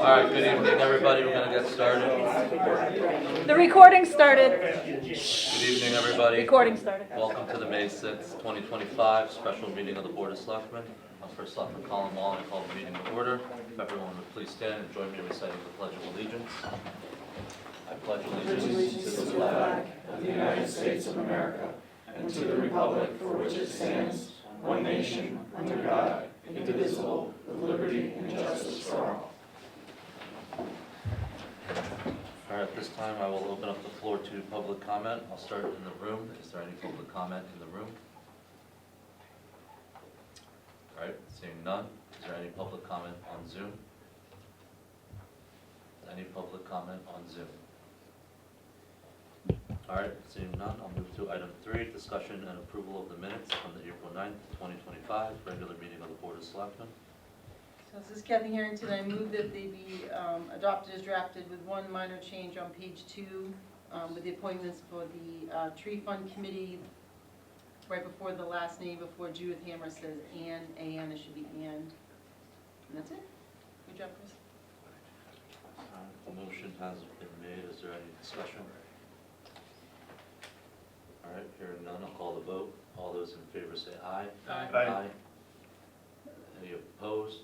Alright, good evening everybody, we're gonna get started. The recording started. Good evening everybody. Recording started. Welcome to the May 6th, 2025 special meeting of the Board of Selectmen. First Selectman Colin Wall, I call the meeting to order. If everyone would please stand and join me in reciting the Pledge of Allegiance. I pledge allegiance to the flag of the United States of America and to the republic for which it stands, one nation, under God, indivisible, with liberty and justice for all. All right, at this time I will open up the floor to public comment. I'll start in the room. Is there any public comment in the room? All right, seeing none. Is there any public comment on Zoom? Any public comment on Zoom? All right, seeing none, I'll move to item 3, discussion and approval of the minutes from the April 9th, 2025 regular meeting of the Board of Selectmen. So this is Kathy Harrington. I move that they be adopted as drafted with one minor change on page 2 with the appointments for the tree fund committee. Right before the last name, before Judith Hammer says Ann, A-N, it should be Ann. And that's it. Good job, Chris. The motion has been made. Is there any discussion? All right, hearing none, I'll call the vote. All those in favor say aye. Aye. Any opposed?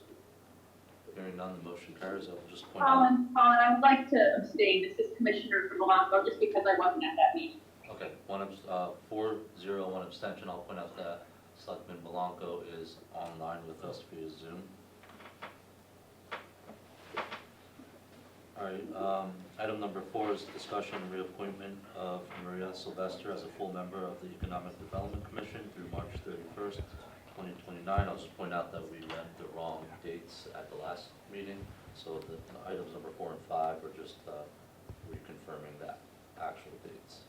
Hearing none, the motion carries. I will just point out. Colin, I would like to abstain. This is Commissioner Blanco, just because I wasn't at that meeting. Okay, 4-0, 1 abstention. I'll point out that Selectman Blanco is online with us via Zoom. All right, item number 4 is discussion and reappointment of Maria Sylvester as a full member of the Economic Development Commission through March 31st, 2029. I'll just point out that we read the wrong dates at the last meeting, so the items number 4 and 5 are just reconfirming that actual dates.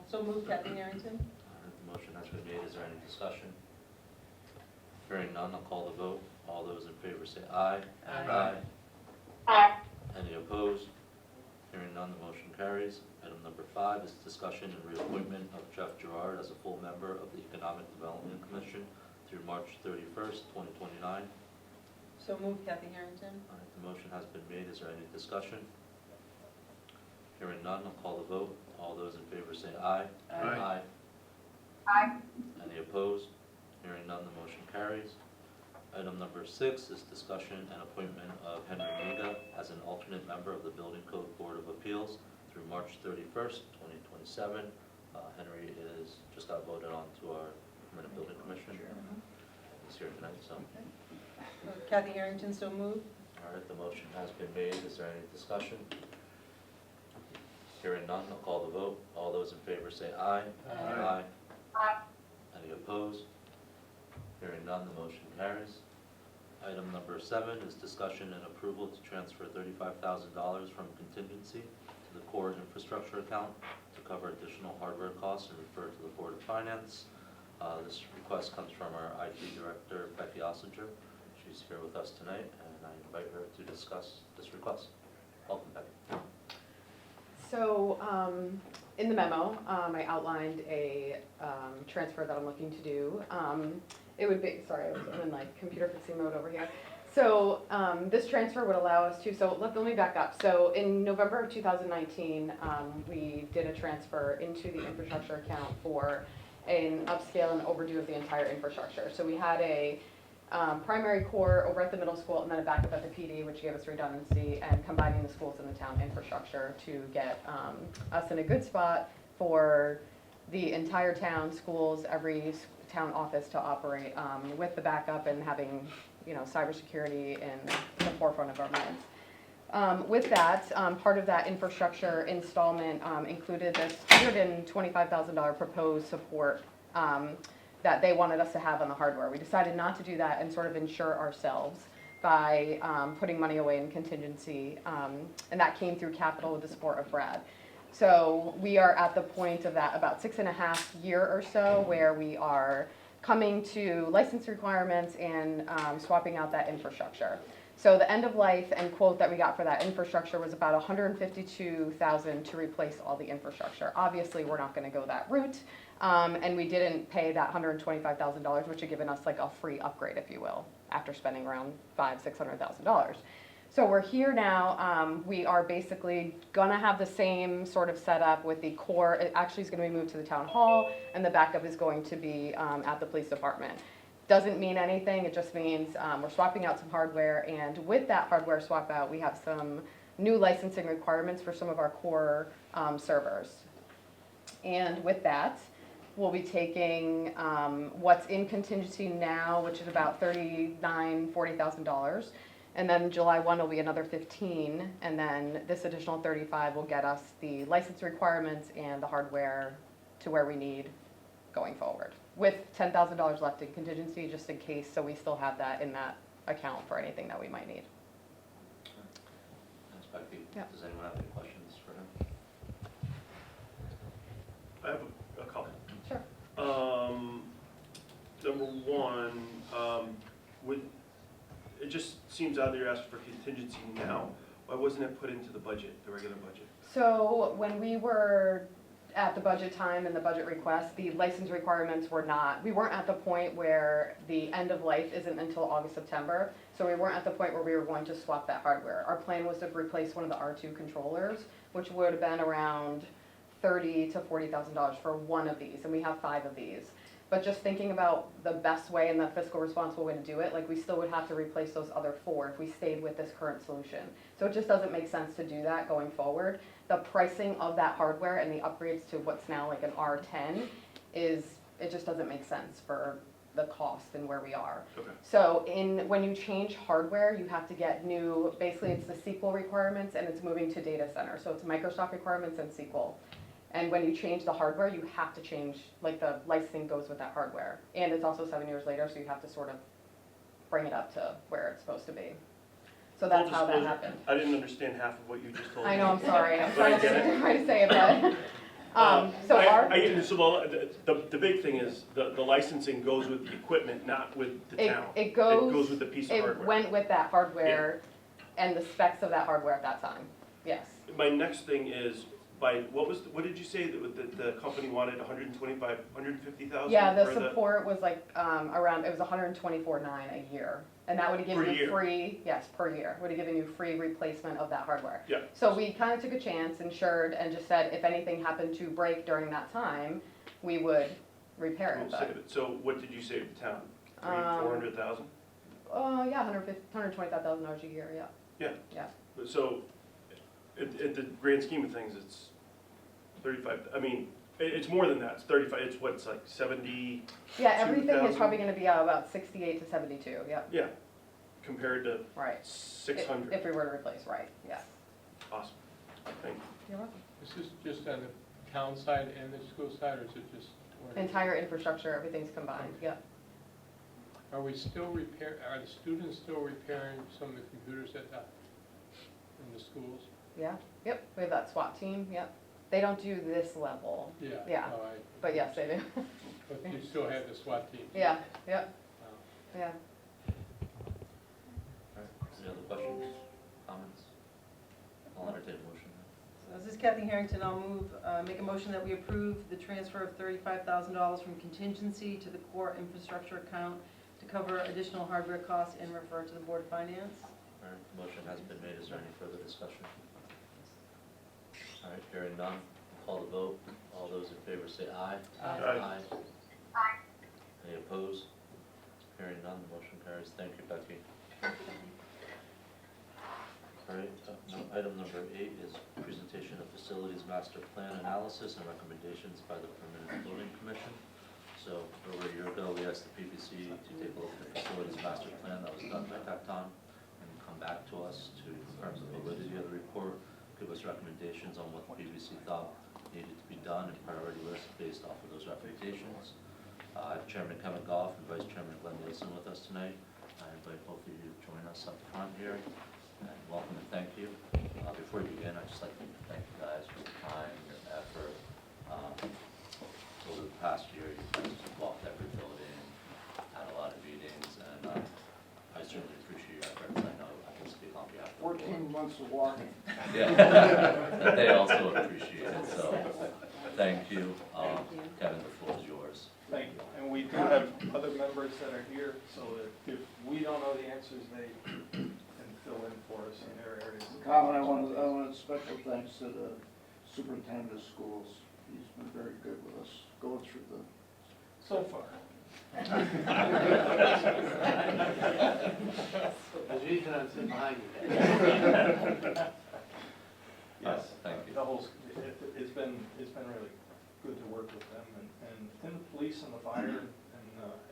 So move Kathy Harrington. The motion has been made. Is there any discussion? Hearing none, I'll call the vote. All those in favor say aye. Aye. Aye. Any opposed? Hearing none, the motion carries. Item number 5 is discussion and reappointment of Jeff Gerard as a full member of the Economic Development Commission through March 31st, 2029. So move Kathy Harrington. All right, the motion has been made. Is there any discussion? Hearing none, I'll call the vote. All those in favor say aye. Aye. Aye. Any opposed? Hearing none, the motion carries. Item number 6 is discussion and appointment of Henry Mega as an alternate member of the Building Code Board of Appeals through March 31st, 2027. Henry just got voted on to our permanent building commission. He's here tonight, so. Kathy Harrington, so move. All right, the motion has been made. Is there any discussion? Hearing none, I'll call the vote. All those in favor say aye. Aye. Aye. Any opposed? Hearing none, the motion carries. Item number 7 is discussion and approval to transfer $35,000 from contingency to the core infrastructure account to cover additional hardware costs and refer to the Board of Finance. This request comes from our IT Director, Becky Ossinger. She's here with us tonight, and I invite her to discuss this request. Welcome, Becky. So in the memo, I outlined a transfer that I'm looking to do. It would be, sorry, I was in like computer fixing mode over here. So this transfer would allow us to, so let me back up. So in November of 2019, we did a transfer into the infrastructure account for an upscale and overdue of the entire infrastructure. So we had a primary core over at the middle school and then a backup at the PD, which gave us redundancy, and combining the schools in the town infrastructure to get us in a good spot for the entire town, schools, every town office to operate with the backup and having, cybersecurity in the forefront of our minds. With that, part of that infrastructure installment included this $125,000 proposed support that they wanted us to have on the hardware. We decided not to do that and sort of insure ourselves by putting money away in contingency, and that came through capital with the support of Brad. So we are at the point of that about 6.5 years or so where we are coming to license requirements and swapping out that infrastructure. So the end of life and quote that we got for that infrastructure was about $152,000 to replace all the infrastructure. Obviously, we're not going to go that route, and we didn't pay that $125,000, which had given us like a free upgrade, if you will, after spending around $500,000–600,000. So we're here now, we are basically gonna have the same sort of setup with the core, it actually is gonna be moved to the town hall, and the backup is going to be at the police department. Doesn't mean anything, it just means we're swapping out some hardware, and with that hardware swap out, we have some new licensing requirements for some of our core servers. And with that, we'll be taking what's in contingency now, which is about $40,000. And then July 1 will be another 15, and then this additional 35 will get us the license requirements and the hardware to where we need going forward, with $10,000 left in contingency, just in case, so we still have that in that account for anything that we might need. Thanks, Becky. Yeah. Does anyone have any questions for him? I have a couple. Sure. Number one, it just seems odd that you're asking for contingency now. Why wasn't it put into the budget, the regular budget? So when we were at the budget time and the budget request, the license requirements were not, we weren't at the point where the end of life isn't until August, September. So we weren't at the point where we were going to swap that hardware. Our plan was to replace one of the R2 controllers, which would have been around $30,000 to $40,000 for one of these, and we have 5 of these. But just thinking about the best way and the fiscal responsible way to do it, like we still would have to replace those other 4 if we stayed with this current solution. So it just doesn't make sense to do that going forward. The pricing of that hardware and the upgrades to what's now like an R10 it just doesn't make sense for the cost and where we are. Okay. So when you change hardware, you have to get new, basically it's the SQL requirements and it's moving to data center. So it's Microsoft requirements and SQL. And when you change the hardware, you have to change, like the licensing goes with that hardware. And it's also 7 years later, so you have to sort of bring it up to where it's supposed to be. So that's Full how that disclosure, happened. I didn't understand half of what you just told me. I know, I'm sorry, I'm But I trying get it. to say it, but, so our, The big thing is, the licensing goes with the equipment, not with the town. it goes, with the piece of it hardware. went with that hardware and the specs of that hardware at that time, yes. My next thing is, what did you say that the company wanted, 125, 150,000? Yeah, the for support was like, around, it was $124,900 a year. And that would have given Per you year. free, yes, per year, would have given you free replacement of that hardware. Yeah. So we kind of took a chance, insured, and just said if anything happened to break during that time, we would repair it. We'll save it. So what did you save the town? 400,000? Yeah, $125,000 a year, yeah. Yeah. Yeah. So, at the grand scheme of things, it's 35, I mean, it's more than that, it's 35, it's what, it's like 70, Yeah, everything is 2,000? probably gonna be about 68 to 72, yep, yeah, compared to right. 600. If we were to replace, right, yes. Awesome, thank you. You're welcome. Is this just on the town side and the school side, or is it just? Entire infrastructure, everything's combined, yep. Are we still are the students still repairing some of the computers in the schools? Yeah, yep, we have that SWAT team, yep. They don't do this level, Yeah. Yeah. no, but yes, they do. But you still have the SWAT team? Yeah, yep, Wow. yeah. All right, any other questions, comments? I'll entertain a motion. So this is Kathy Harrington. I'll make a motion that we approve the transfer of $35,000 from contingency to the core infrastructure account to cover additional hardware costs and refer to the Board of Finance. All right, the motion has been made. Is there any further discussion? All right, hearing none, call the vote. All those in favor say aye. Aye. Aye. Any opposed? Hearing none, the motion carries. Thank you, Becky. All right, item number 8 is presentation of facilities master plan analysis and recommendations by the Permanent Building Commission. So over a year ago, we asked the PBC to take a look at the facilities master plan that was done by Tecton and come back to us to confirm the validity of the report, give us recommendations on what the PBC thought needed to be done and priority lists based off of those recommendations. I have Chairman Kevin Goff and Vice Chairman Glenn Nielsen with us tonight. I invite both of you to join us up front here, and welcome and thank you. Before you begin, I'd just like to thank you guys for your time, your effort. Over the past year, you guys walked every building, had a lot of meetings, and I certainly appreciate your efforts. I know I can speak on behalf of the board. 14 months of walking. Yeah, they also appreciate it, so thank you. Kevin, the floor is yours. Thank you. And we do have other members that are here, so that if we don't know the answers, they can fill in for us. Colin, I want special thanks to the superintendent of schools. He's been very good with us, going through the, So far. There's a reason I'm sitting behind you. Yes, Thank you. the whole, it's been really good to work with them, and the police and the fire and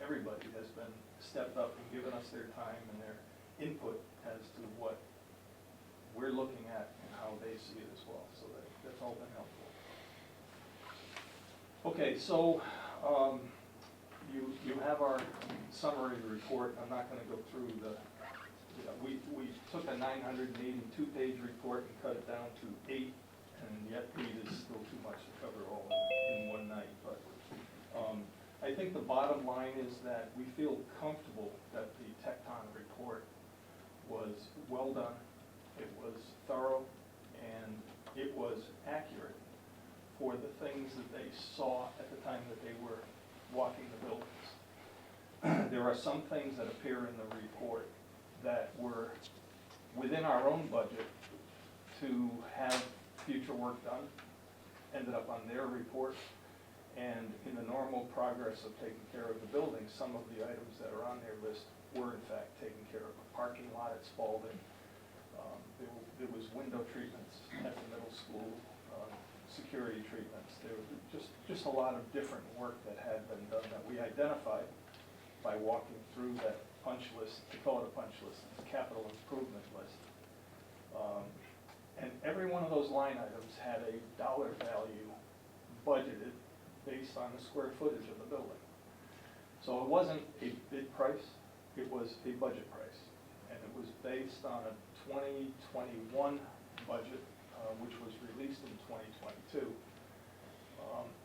everybody has been stepped up and given us their time and their input as to what we're looking at and how they see it as well, so that's all been helpful. Okay, so, you have our summary report. I'm not gonna go through we took a 982-page report and cut it down to 8, and yet 8 is still too much to cover all in one night. But I think the bottom line is that we feel comfortable that the Tecton report was well done, it was thorough, and it was accurate for the things that they saw at the time that they were walking the buildings. There are some things that appear in the report that were within our own budget to have future work done, ended up on their report. And in the normal progress of taking care of the building, some of the items that are on their list were in fact taken care of. A parking lot at Spalding, there was window treatments at the middle school, security treatments. There was just a lot of different work that had been done that we identified by walking through that punch list. We call it a punch list, it's a capital improvement list. And every one of those line items had a dollar value budgeted based on the square footage of the building. So it wasn't a bid price, it was a budget price. And it was based on a 2021 budget, which was released in 2022,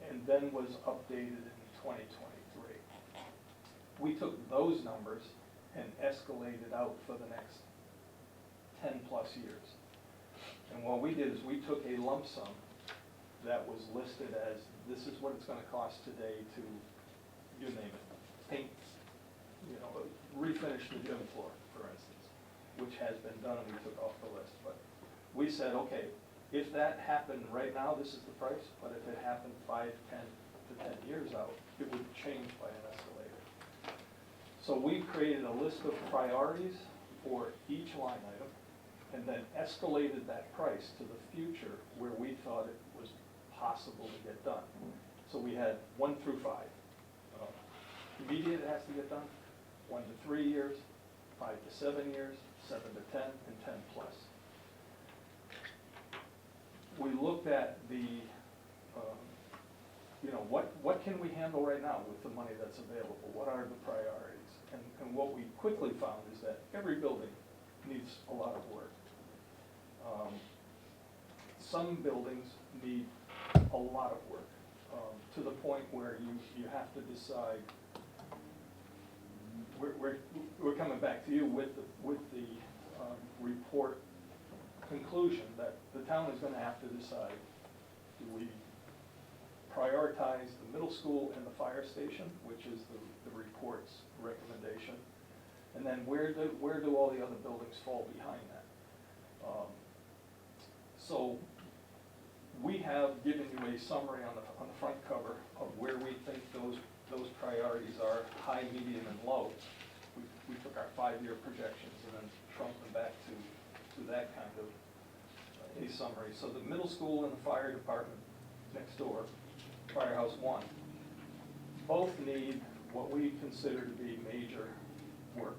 and then was updated in 2023. We took those numbers and escalated out for the next 10 plus years. And what we did is we took a lump sum that was listed as, this is what it's gonna cost today to, you name it, paint, refinish the gym floor, for instance, which has been done and we took off the list. But we said, okay, if that happened right now, this is the price, but if it happened 5, 10 to 10 years out, it would change by an escalator. So we created a list of priorities for each line item, and then escalated that price to the future where we thought it was possible to get done. So we had 1 through 5. Immediate it has to get done, 1 to 3 years, 5 to 7 years, 7 to 10, and 10 plus. We looked at the, what can we handle right now with the money that's available? What are the priorities? And what we quickly found is that every building needs a lot of work. Some buildings need a lot of work, to the point where you have to decide. We're coming back to you with the report conclusion that the town is going to have to decide, do we prioritize the middle school and the fire station, which is the report's recommendation, and then where do all the other buildings fall behind that? So we have given you a summary on the front cover of where we think those priorities are, high, medium, and low. We took our 5-year projections and then shrunk them back to that kind of a summary. So the middle school and the fire department next door, Firehouse 1, both need what we consider to be major work.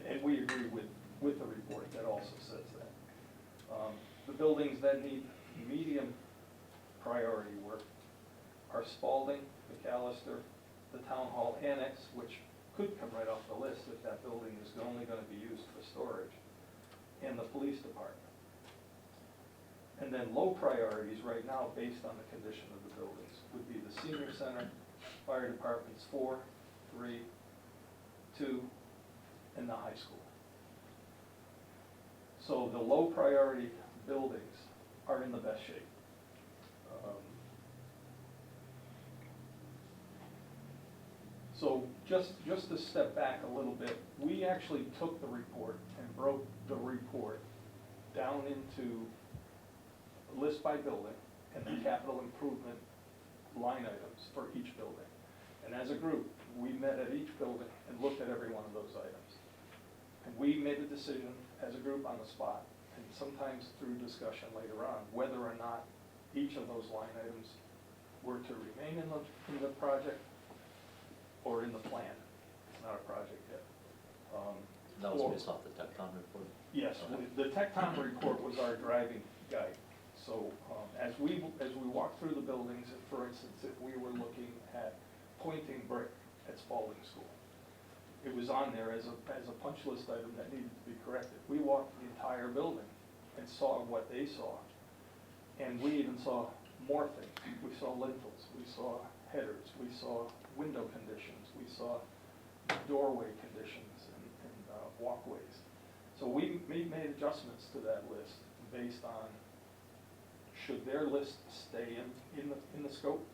And we agree with the report that also says that. The buildings that need medium priority work are Spalding, McAllister, the Town Hall Annex, which could come right off the list if that building is only going to be used for storage, and the police department. And then low priorities right now, based on the condition of the buildings, would be the senior center, fire departments 4, 3, 2, and the high school. So the low priority buildings are in the best shape. So just to step back a little bit, we actually took the report and broke the report down into list by building and the capital improvement line items for each building. And as a group, we met at each building and looked at every one of those items. And we made a decision as a group on the spot, and sometimes through discussion later on, whether or not each of those line items were to remain in the project or in the plan. It's not a project yet. That or- was based off the Tecton report? Yes, Okay. the Tecton report was our driving guide. So as we walked through the buildings, if, for instance, if we were looking at pointing brick at Spalding School, it was on there as a punch list item that needed to be corrected. We walked the entire building and saw what they saw. And we even saw more things. We saw lintels, we saw headers, we saw window conditions, we saw doorway conditions and walkways. So we made adjustments to that list based on should their list stay in the scope,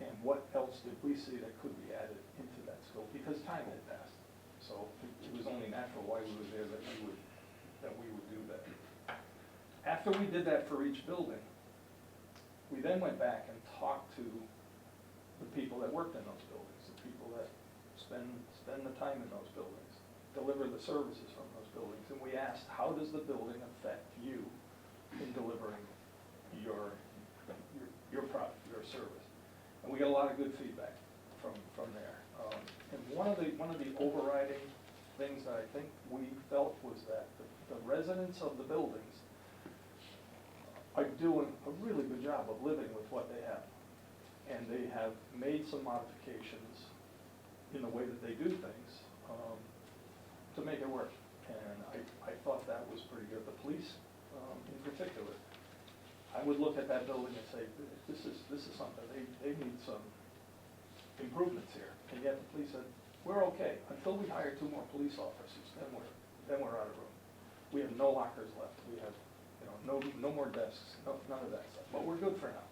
and what else did we see that could be added into that scope, because time had passed. So it was only natural while we were there that we would do that. After we did that for each building, we then went back and talked to the people that worked in those buildings, the people that spend the time in those buildings, deliver the services from those buildings, and we asked, how does the building affect you in delivering your product, your service? And we got a lot of good feedback from there. And one of the overriding things that I think we felt was that the residents of the buildings are doing a really good job of living with what they have. And they have made some modifications in the way that they do things to make it work. And I thought that was pretty good. The police in particular, I would look at that building and say, this is something, they need some improvements here. And yet the police said, we're okay, until we hire 2 more police officers, then we're out of room. We have no lockers left, we have, no more desks, none of that stuff, but we're good for now.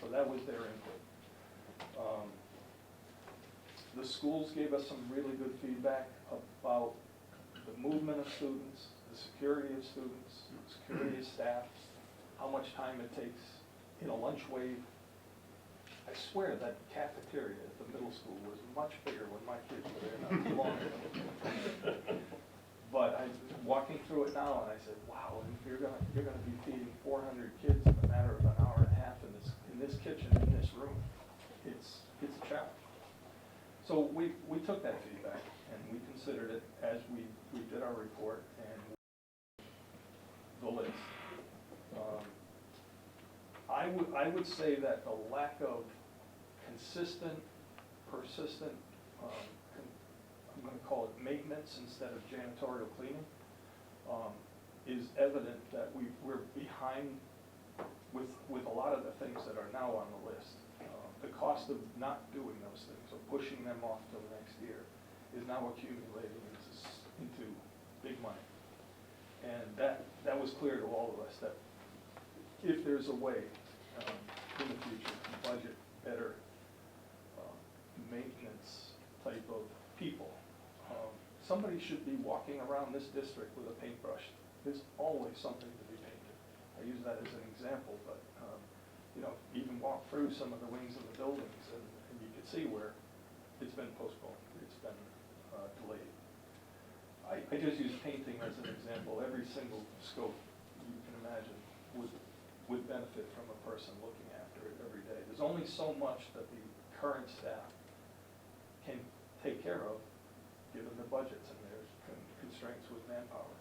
So that was their input. The schools gave us some really good feedback about the movement of students, the security of students, the security of staff, how much time it takes in a lunch wave. I swear that cafeteria at the middle school was much bigger when my kids were there not too long ago. But I was walking through it now and I said, wow, you're gonna be feeding 400 kids in a matter of an hour and a half in this kitchen, in this room. It's a challenge. So we took that feedback and we considered it as we did our report and the list. I would say that the lack of consistent, persistent, I'm going to call it maintenance instead of janitorial cleaning, is evident that we're behind with a lot of the things that are now on the list. The cost of not doing those things or pushing them off till the next year is now accumulating into big money. And that was clear to all of us, that if there's a way in the future to budget better maintenance type of people, somebody should be walking around this district with a paintbrush. There's always something to be painted. I use that as an example, but even walk through some of the wings of the buildings and you can see where it's been postponed, it's been delayed. I just use painting as an example. Every single scope you can imagine would benefit from a person looking after it every day. There's only so much that the current staff can take care of, given the budgets and their constraints with manpower.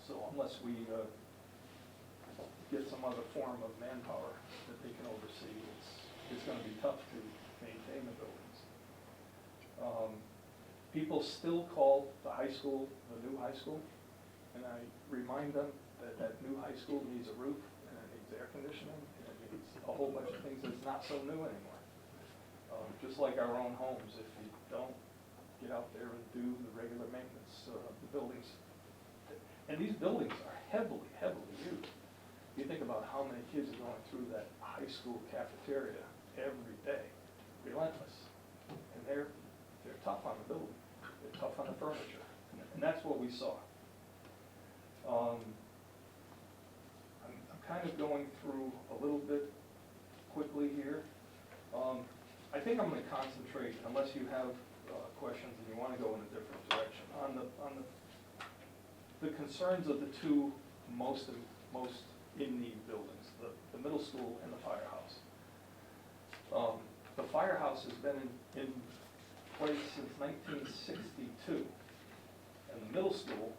So unless we get some other form of manpower that they can oversee, it's going to be tough to maintain the buildings. People still call the high school the new high school, and I remind them that that new high school needs a roof, and it needs air conditioning, and it needs a whole bunch of things that's not so new anymore. Just like our own homes, if you don't get out there and do the regular maintenance, the buildings, and these buildings are heavily, heavily used. You think about how many kids are going through that high school cafeteria every day, relentless, and they're tough on the building, they're tough on the furniture, and that's what we saw. of going through a little bit quickly here. I think I'm gonna concentrate, unless you have questions and you wanna go in a different direction, on the concerns of the two most in-need buildings, the middle school and the firehouse. The firehouse has been in place since 1962, and the middle school,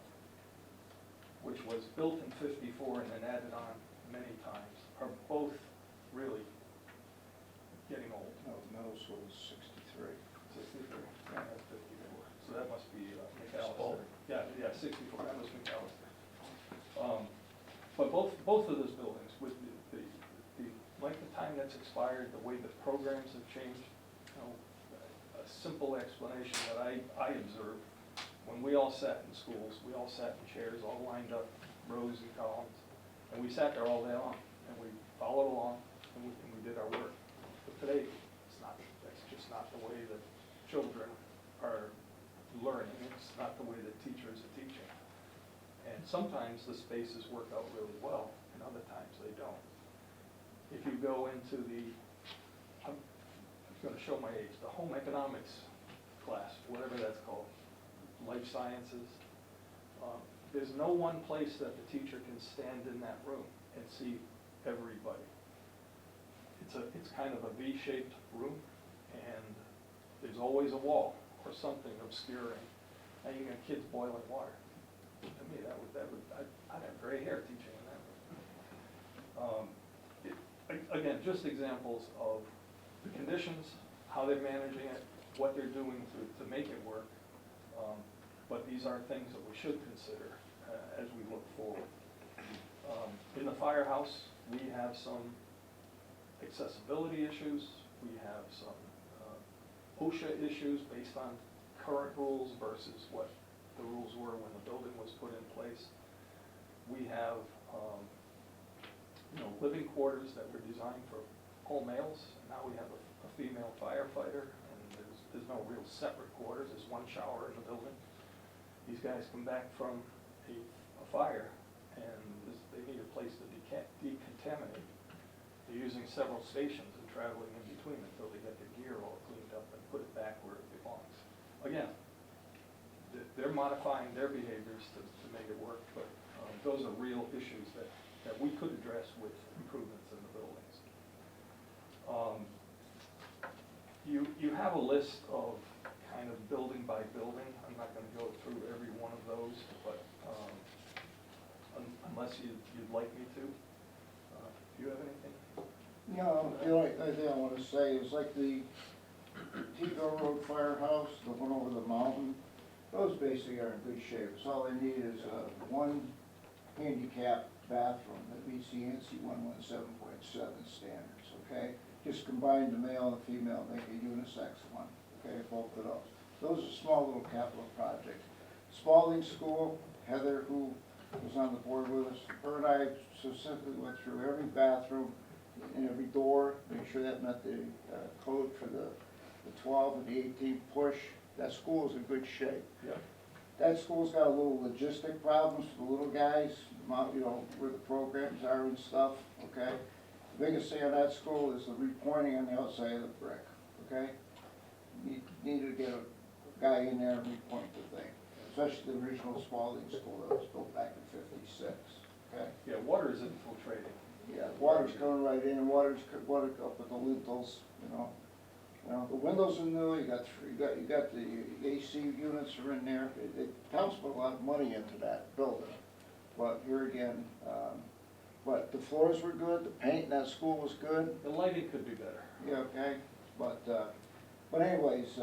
which was built in '54 and then added on many times, are both really getting old. No, the middle school is 63. 63, yeah, that's 54, so that must be McAllister. Yeah, 64, that was McAllister. But both of those buildings, with the length of time that's expired, the way the programs have changed, you know, a simple explanation that I observed, when we all sat in schools, we all sat in chairs, all lined up, rows and columns, and we sat there all day long, and we followed along, and we did our work. But today, that's just not the way that children are learning, it's not the way that teachers are teaching. And sometimes the spaces work out really well, and other times they don't. If you go into I'm gonna show my age, the home economics class, whatever that's called, life sciences, there's no one place that the teacher can stand in that room and see everybody. It's kind of a V-shaped room, and there's always a wall or something obscuring, and you got kids boiling water. To me, I'd have gray hair teaching in that room. Again, just examples of the conditions, how they're managing it, what they're doing to make it work. But these are things that we should consider as we look forward. In the firehouse, we have some accessibility issues. We have some OSHA issues based on current rules versus what the rules were when the building was put in place. We have, living quarters that were designed for all males. Now we have a female firefighter, and there's no real separate quarters. There's one shower in the building. These guys come back from a fire, and they need a place to decontaminate. They're using several stations and traveling in between until they get their gear all cleaned up and put it back where it belongs. Again, they're modifying their behaviors to make it work, but those are real issues that we could address with improvements in the buildings. You have a list of kind of building by building. I'm not going to go through every one of those, but unless you'd like me to. Do you have anything? No, the only thing I want to say is like the Tebow Road Firehouse, the one over the mountain, those basically are in good shape. So all they need is one handicap bathroom that meets the ANSI 117.7 standards, okay? Just combine the male and female, make a unisex one, okay, both of those. Those are small little capital projects. Spalding School, Heather, who was on the board with us, her and I specifically went through every bathroom and every door, make sure that met the code for the 12 and the 18 push. That school is in good shape. Yeah. That school's got a little logistic problems for the little guys, where the programs are and stuff, okay? The biggest thing on that school is the repointing on the outside of the brick, okay? Need to get a guy in there and repoint the thing, especially the original Spalding School that was built back in '56, okay? Yeah, water is infiltrating. Yeah, water's coming right in, water up at the lintels, the windows are new, you got the AC units are in there. Town's put a lot of money into that building, but here again, but the floors were good, the paint in that school was good. The lighting could be better. Yeah, okay, but anyways,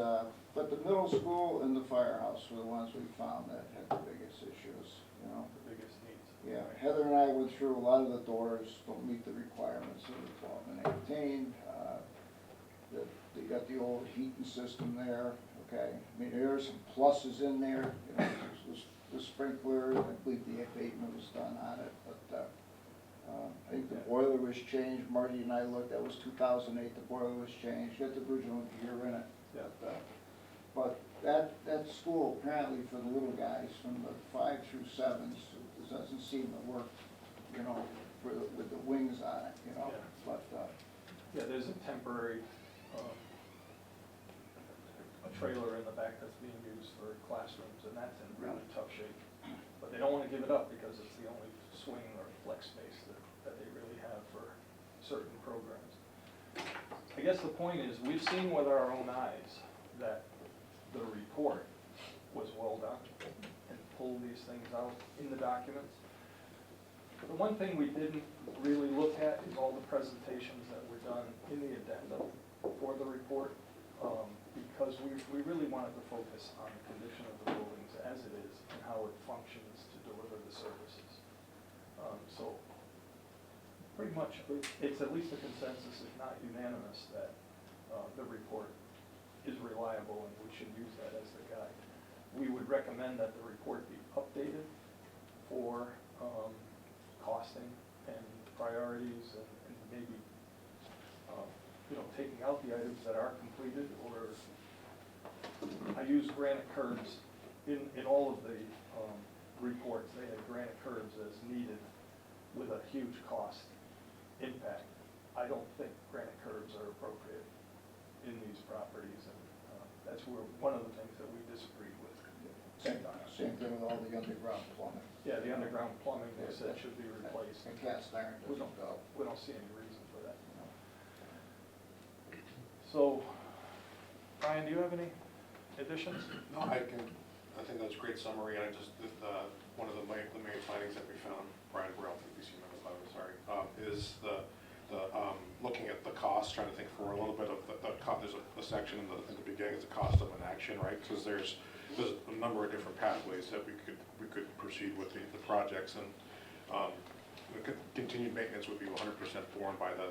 but the middle school and the firehouse were the ones we found that had the biggest issues, The biggest needs. Yeah, Heather and I went through a lot of the doors, don't meet the requirements of the 12 and 18. They got the old heating system there, okay? I mean, there are some pluses in there, the sprinkler, I believe the abatement was done on it, but I think the boiler was changed. Marty and I looked, that was 2008, the boiler was changed, got the original gear in it. Yeah. But that school, apparently for the little guys, from the 5 through 7s, it doesn't seem to work, with the wings on it, you know, Yeah. but, Yeah, there's a temporary, a trailer in the back that's being used for classrooms, and that's in really tough shape. But they don't wanna give it up because it's the only swing or flex space that they really have for certain programs. I guess the point is, we've seen with our own eyes that the report was well done and pulled these things out in the documents. But the one thing we didn't really look at is all the presentations that were done in the addendum for the report, because we really wanted to focus on the condition of the buildings as it is and how it functions to deliver the services. So pretty much, it's at least a consensus, if not unanimous, that the report is reliable and we should use that as the guide. We would recommend that the report be updated for costing and priorities and maybe, taking out the items that are completed, or I use granite curbs in all of the reports. They had granite curbs as needed with a huge cost impact. I don't think granite curbs are appropriate in these properties, and that's one of the things that we disagreed with. same thing with all the underground plumbing. Yeah, the underground plumbing, they said, should be replaced. And cast iron We doesn't don't, go. we don't see any reason for that. So, Brian, do you have any additions? No, I think that's a great summary, and I just, one of the main findings that we found, Brian Burrell, PBC member, I'm sorry, is the looking at the cost, trying to think for a little bit of there's a section in the beginning, it's the cost of an action, right? Because there's a number of different pathways that we could proceed with the projects, and continued maintenance would be 100% borne by the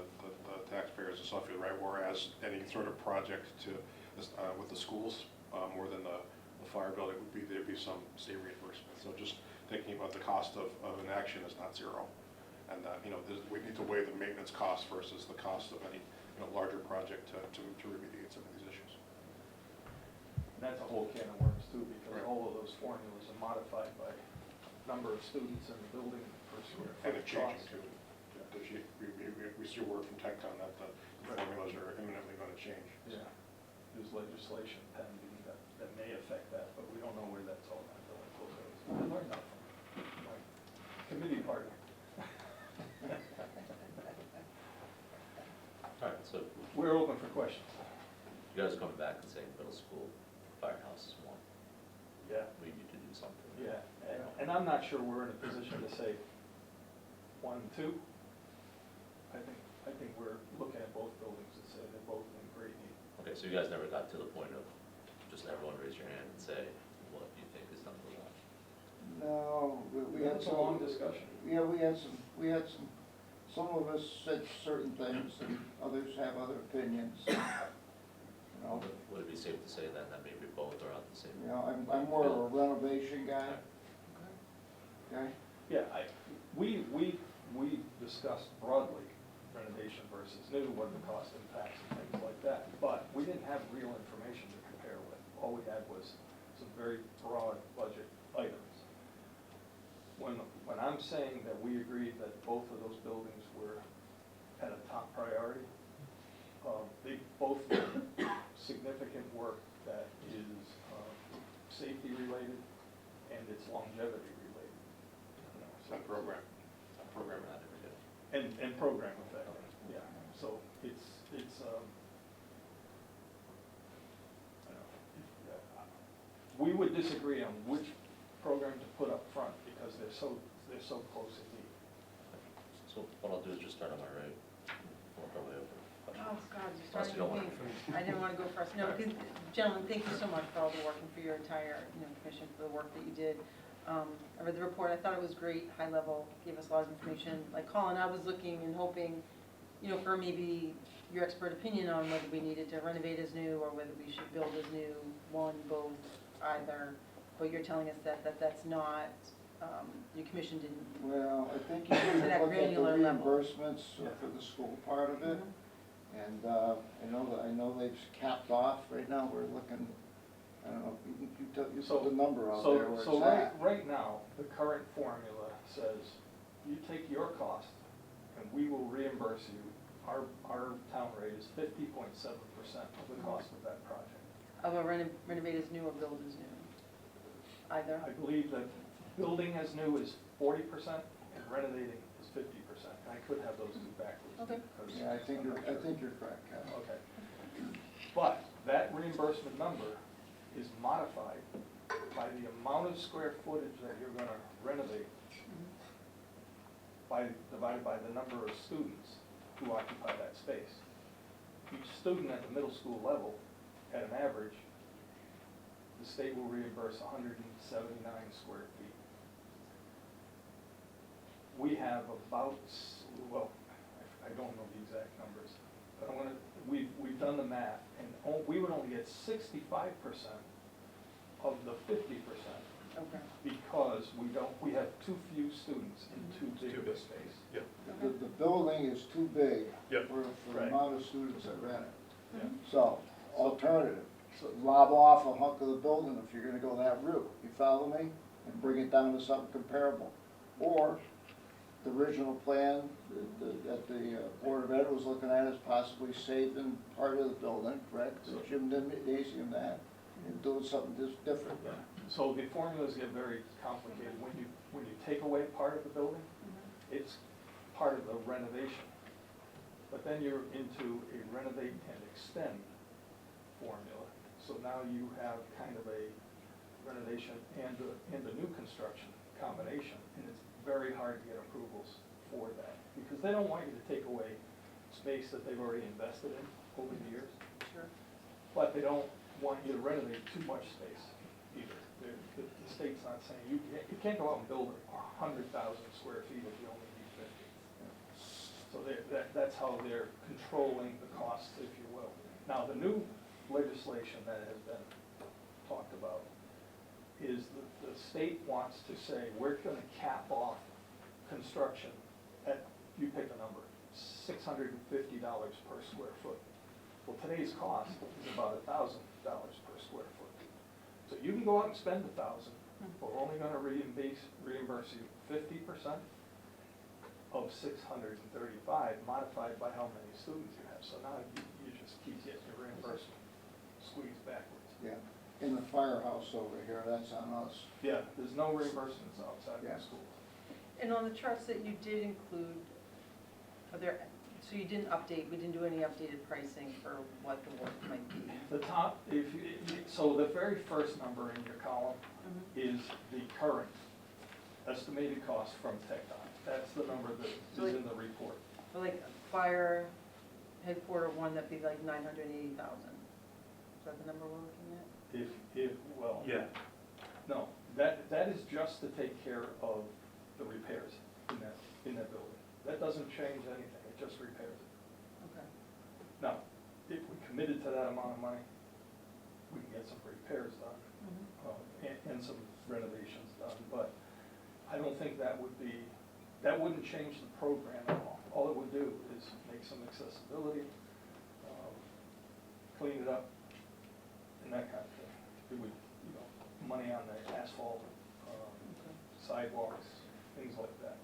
taxpayers of Suffield, right? Whereas any sort of project with the schools, more than the fire building, there'd be some state reimbursement. So just thinking about the cost of an action is not zero. And we need to weigh the maintenance cost versus the cost of any larger project to remediate some of these issues. And that's a whole can of worms too, because Right. all of those formulas are modified by number of students in the building per square And foot it's changing cost. too. We see word from TechCon that the formulas are imminently going to change. Yeah, there's legislation pending that may affect that, but we don't know where that's all going to go until it goes. I learned that from my committee partner. All right, so We're open for questions. you guys are coming back and saying middle school firehouse is one, Yeah. we need to do something. Yeah, and I'm not sure we're in a position to say 1, 2. I think we're looking at both buildings and say they're both in great need. Okay, so you guys never got to the point of just everyone raise your hand and say what you think is done for that? No, we had It's a some. long discussion. Yeah, we had some of us said certain things and others have other opinions. You know, Would it be safe to say then that maybe both are on the same? you know, I'm more of a renovation guy, okay? Yeah, we discussed broadly renovation versus new, what the cost impacts and things like that, but we didn't have real information to compare with. All we had was some very broad budget items. When I'm saying that we agreed that both of those buildings were at a top priority, they both do significant work that is safety related and it's longevity related. You know, so- That program. Not every day. And program effect, yeah, so it's, I don't know, we would disagree on which program to put up front because they're so close in need. So what I'll do is just start on my right, work our way over. Oh, God, you're Unless you starting don't with want me. I didn't want to go first. No, because, gentlemen, thank you so much for all the work and for your entire, commission, for the work that you did. I read the report, I thought it was great, high level, gave us a lot of information. Like Colin, I was looking and hoping, for maybe your expert opinion on whether we needed to renovate as new or whether we should build as new, one, both, either. But you're telling us that's not, your commission didn't. Well, I think you To need that to look at the granular level. reimbursements for the school part of it. And I know they've capped off, right now we're looking, I don't know, you So- put the number out So, there where so it's at. right now, the current formula says you take your cost we will reimburse you, our town rate is 50.7% of the cost of that project. Of a renovate is new or build is new? Either? I believe that building as new is 40% and renovating is 50%. And I could have those two backwards. Okay. because Yeah, I think I'm you're, not I sure. think you're correct, Ken. Okay. But that reimbursement number is modified by the amount of square footage that you're gonna renovate divided by the number of students who occupy that space. Each student at the middle school level, at an average, the state will reimburse 179 square feet. We have about, well, I don't know the exact numbers, but we've done the math, and we would only get 65% of the 50%. Okay. Because we have too few students in too big of a space. Yep. The building is too big Yep. for the Right. amount of students that rent it. Yeah. So, alternative, So, lob off a hunk of the building if you're gonna go that route, you follow me? And bring it down to something comparable. Or, the original plan that the Board of Ed was looking at is possibly saving part of the building, correct? The gymnasium that, and doing something just different. so the formulas get very complicated. When you take away part of the building, it's part of the renovation. But then you're into a renovate and extend formula. So now you have kind of a renovation and a new construction combination, and it's very hard to get approvals for that, because they don't want you to take away space that they've already invested in over the years, Sure. but they don't want you to renovate too much space either. The state's not saying, you can't go out and build 100,000 square feet if you only need 50. So that's how they're controlling the costs, if you will. Now, the new legislation that has been talked about is the state wants to say, we're gonna cap off construction at, you pick a number, $650 per square foot. Well, today's cost is about $1,000 per square foot. So you can go out and spend $1,000, but we're only gonna reimburse you 50% of 635, modified by how many students you have. So now you just keep getting your reimbursement squeezed backwards. Yeah, in the firehouse over here, that's on us. Yeah, there's no reimbursements outside Yeah. the schools. And on the charts that you did include, are there, so you didn't update, we didn't do any updated pricing for what the work might be? The top, so the very first number in your column is the current estimated cost from TechDOT. That's the number that is in the report. For like fire headquarter one, that'd be like 980,000. Is that the number we're looking at? Well, Yeah. no, that is just to take care of the repairs in that building. That doesn't change anything, it just repairs it. Okay. Now, if we committed to that amount of money, we can get some repairs done, and some renovations done, but I don't think that wouldn't change the program at all. All it would do is make some accessibility, clean it up, and that kind of thing. It would, money on the asphalt, sidewalks, things like that.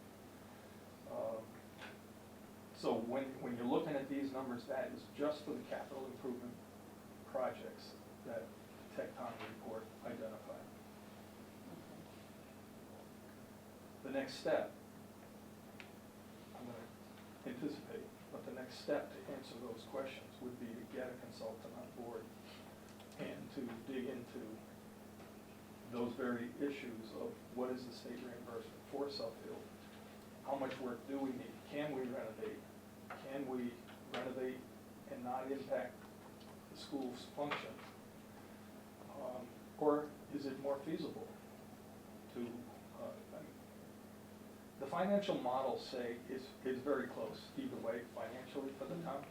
So when you're looking at these numbers, that is just for the capital improvement projects that the Tecton report identified. The next step, I'm going to anticipate, but the next step to answer those questions would be to get a consultant on board and to dig into those very issues of what is the state reimbursement for Suffield? How much work do we need? Can we renovate? Can we renovate and not impact the school's function? Or is it more feasible to, the financial models say is very close either way financially for the town.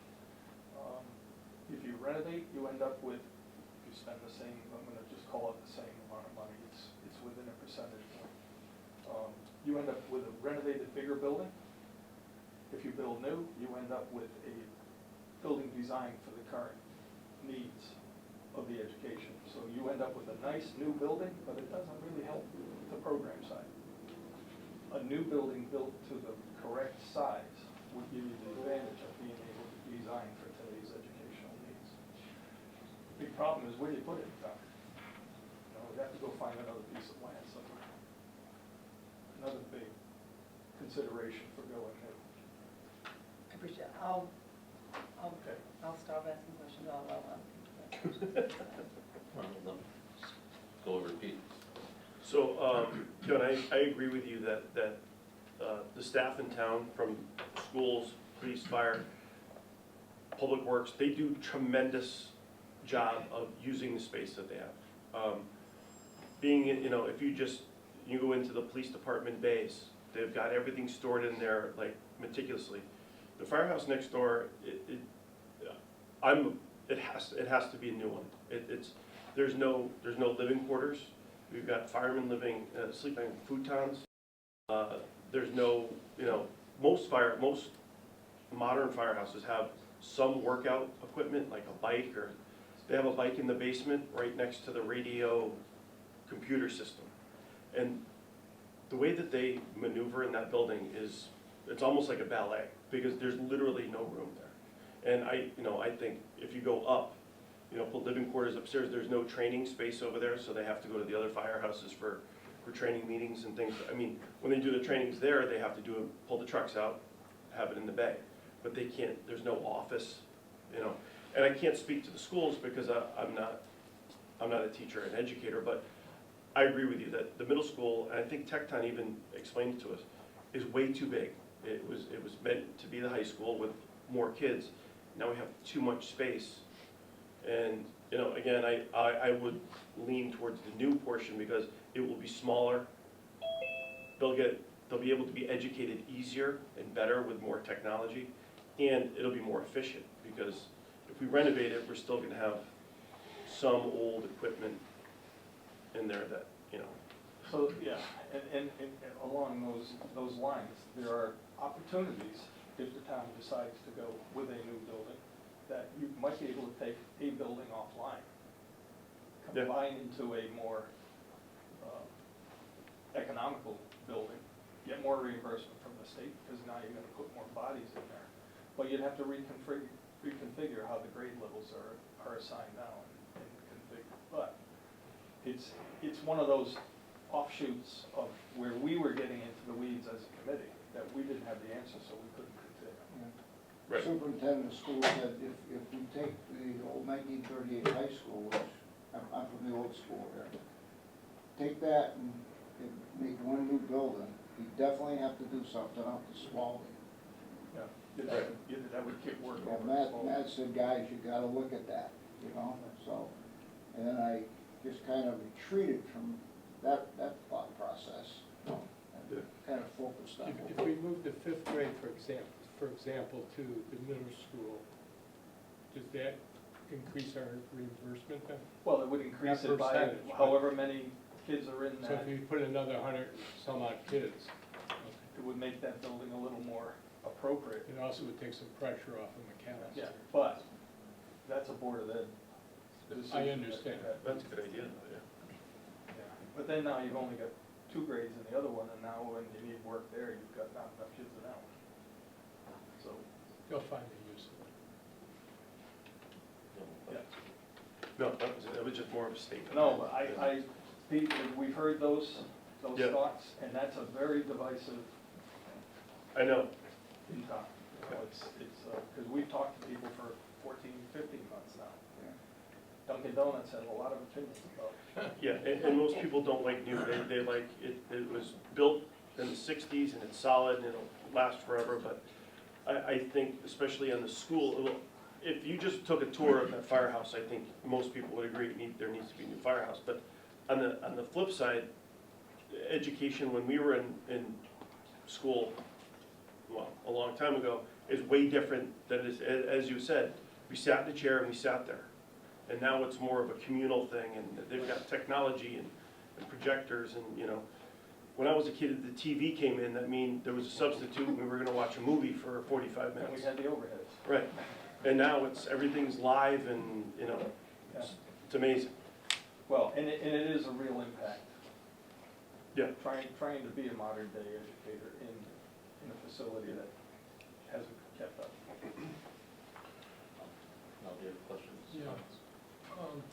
If you renovate, you end up with, if you spend the same, I'm gonna just call it the same amount of money, it's within a percentage point. You end up with a renovated bigger building. If you build new, you end up with a building designed for the current needs of the education. So you end up with a nice new building, but it doesn't really help the program side. A new building built to the correct size would give you the advantage of being able to design for today's educational needs. Big problem is where do you put it in town? You know, we have to go find another piece of land somewhere. Another big consideration for going new. I appreciate it. Okay. I'll stop asking questions, I'll allow other people to. Well, then, just go over Pete. So, John, I agree with you that the staff in town, from schools, police, fire, public works, they do tremendous job of using the space that they have. Being, if you go into the police department bays, they've got everything stored in there like meticulously. The firehouse next door, it has to be a new one. There's no living quarters. We've got firemen living, sleeping in futons. There's no, most modern firehouses have some workout equipment, like a bike, or they have a bike in the basement right next to the radio computer system. And the way that they maneuver in that building it's almost like a ballet, because there's literally no room there. And I think if you go up, put living quarters upstairs, there's no training space over there, so they have to go to the other firehouses for training meetings and things. I mean, when they do the trainings there, they have to pull the trucks out, have it in the bay. But they can't, there's no office, And I can't speak to the schools because I'm not a teacher and educator, but I agree with you that the middle school, and I think Tecton even explained it to us, is way too big. It was meant to be the high school with more kids. Now we have too much space. And, again, I would lean towards the new portion because it will be smaller. They'll be able to be educated easier and better with more technology, and it'll be more efficient because if we renovate it, we're still gonna have some old equipment in there that, So, yeah, and along those lines, there are opportunities if the town decides to go with a new building, that you might be able to take a building offline, Yeah. combine into a more economical building, get more reimbursement from the state, because now you're gonna put more bodies in there. But you'd have to reconfigure how the grade levels are assigned now and configured. But it's one of those offshoots of where we were getting into the weeds as a committee, that we didn't have the answer, so we couldn't continue. Right. Superintendent of schools said if you take the old 1938 high school, which I'm from the old school here, take that and make one new building, you definitely have to do something out to Spalding. Yeah, that would kick work Well, over. Matt said, guys, you gotta look at that, so, and then I just kind of retreated from that thought process, and kind of focused on If we move the fifth grade, for example, to the middle school, does that increase our reimbursement then? Well, it would increase Not it by percentage, but- however many kids are in So that, if you put another 100 some odd kids, it would make that building a little more appropriate. it also would take some pressure off of McAllister. Yeah, but that's a Board of Ed decision. I understand. That's a good idea, though, Yeah. But then now you've only got 2 grades in the other one, and now when you need work there, you've got not enough kids in that one. So, They'll find the use of it. yeah. No, that was just more of a statement. no, but Pete, we've heard those Yeah. thoughts, and that's a very divisive I know. in town. It's, because we've talked to people for 14, 15 months now. Dunkin' Donuts has a lot of opinions about it. Yeah, and most people don't like new, they like, it was built in the 60s and it's solid and it'll last forever, but I think especially on the school, if you just took a tour of that firehouse, I think most people would agree there needs to be a new firehouse. But on the flip side, education, when we were in school, well, a long time ago, is way different than it is, as you said, we sat in a chair and we sat there. And now it's more of a communal thing, and they've got technology and projectors, and when I was a kid, the TV came in, that means there was a substitute, and we were gonna watch a movie for 45 And we minutes. had the overheads. Right, and now everything's live, and, it's amazing. Well, and it is a real impact. Yeah. Trying to be a modern day educator in a facility that hasn't kept up. Now, do you have questions? Yeah. comments?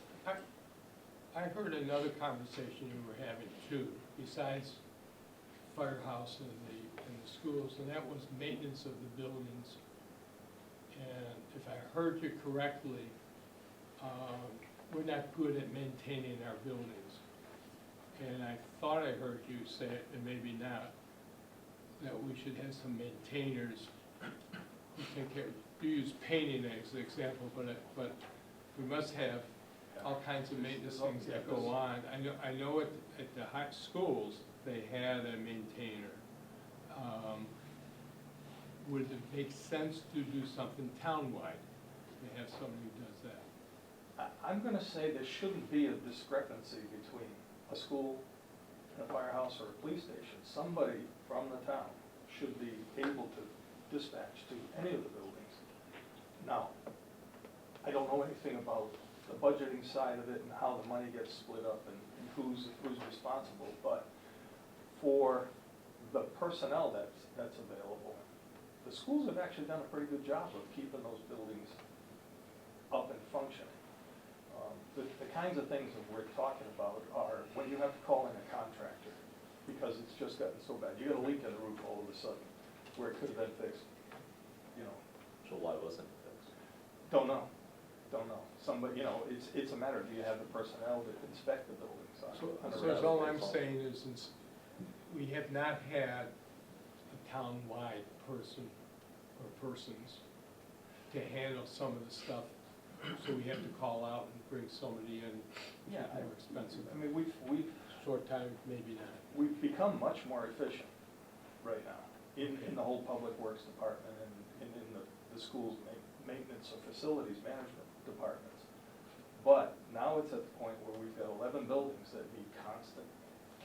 I heard another conversation you were having too, besides firehouse and the schools, and that was maintenance of the buildings. And if I heard you correctly, we're not good at maintaining our buildings. And I thought I heard you say, and maybe not, that we should have some maintainers who take care, you use painting as an example, but we must have all kinds of maintenance things that go on. I know at the high schools, they had a maintainer. Would it make sense to do something townwide, to have somebody who does that? I'm gonna say there shouldn't be a discrepancy between a school and a firehouse or a police station. Somebody from the town should be able to dispatch to any of the buildings. Now, I don't know anything about the budgeting side of it and how the money gets split up and who's responsible, but for the personnel that's available, the schools have actually done a pretty good job of keeping those buildings up and functioning. The kinds of things that we're talking about are when you have to call in a contractor because it's just gotten so bad. You got a leak in the roof all of a sudden where it could have been fixed, you know. So why wasn't it fixed? Don't know. Somebody, you know, it's a matter of, do you have the personnel to inspect the buildings on So a that's all I'm regular basis? saying is, we have not had a town-wide person or persons to handle some of the stuff, so we have to call out and bring somebody in, Yeah, more expensive. I mean, we've Short time, maybe not. We've become much more efficient right now in the whole public works department and in the schools maintenance or facilities management departments. But now it's at the point where we've got 11 buildings that need constant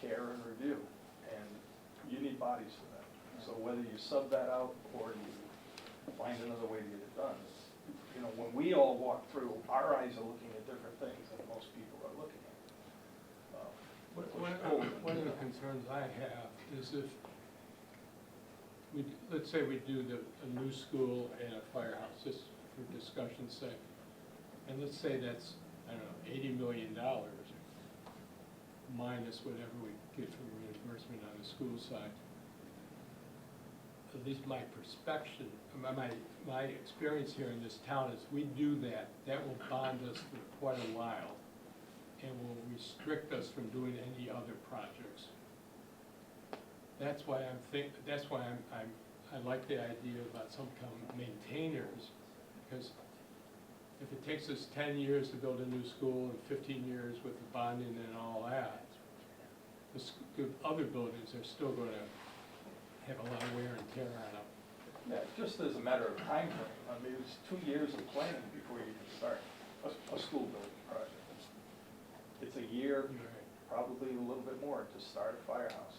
care and review, and you need bodies for that. So whether you sub that out or you find another way to get it done, you know, when we all walk through, our eyes are looking at different things than most people are looking at. One of the concerns I have is if let's say we do a new school and a firehouse, just for discussion's sake. And let's say that's, I don't know, $80 million minus whatever we get from reimbursement on the school side. At least my perspective, my experience here in this town is we do that will bond us for quite a while and will restrict us from doing any other projects. That's why I like the idea about some kind of maintainers, because if it takes us 10 years to build a new school and 15 years with the bonding and all that, the other buildings are still going to have a lot of wear and tear on them. Yeah, just as a matter of time frame, I mean, it's 2 years of planning before you can start a school building project. It's a year, probably a little bit more, to start a firehouse.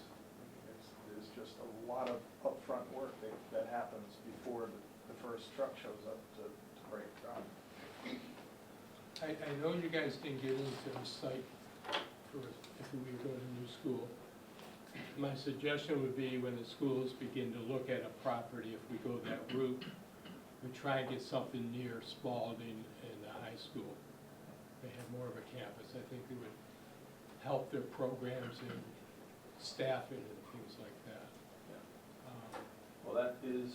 There's just a lot of upfront work that happens before the first truck shows up to break ground. I know you guys didn't get into the site for if we go to a new school. My suggestion would be when the schools begin to look at a property, if we go that route, we try and get something near Spalding and the high school. They have more of a campus. I think it would help their programs and staffing and things like that. Well, that is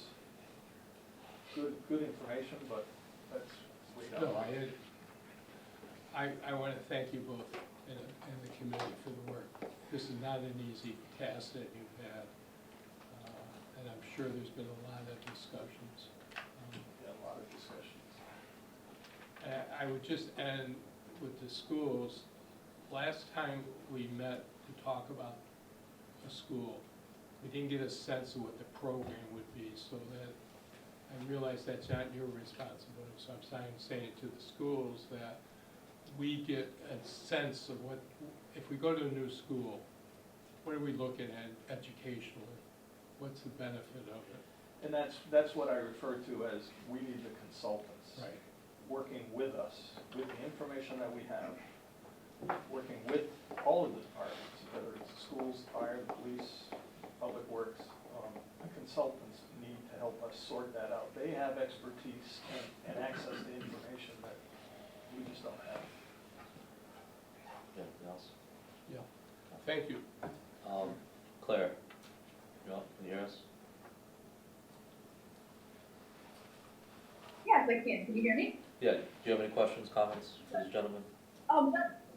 good information, but that's way down the line. I want to thank you both and the committee for the work. This is not an easy task that you've had, and I'm sure there's been a lot of discussions. Yeah, a lot of discussions. I would just end with the schools. Last time we met to talk about a school, we didn't get a sense of what the program would be, so that I realize that's not your responsibility, so I'm saying to the schools that we get a sense of what, if we go to a new school, what are we looking at educationally? What's the benefit of it? And that's what I refer to as, we need the consultants. Right. Working with us, with the information that we have, working with all of the departments, whether it's the schools, fire, the police, public works. The consultants need to help us sort that out. They have expertise and access to information that we just don't have. Anything else? Yeah, thank you. Claire, you up, can you hear us? Yes, I can. Can you hear me? Yeah, do you have any questions, comments for these gentlemen?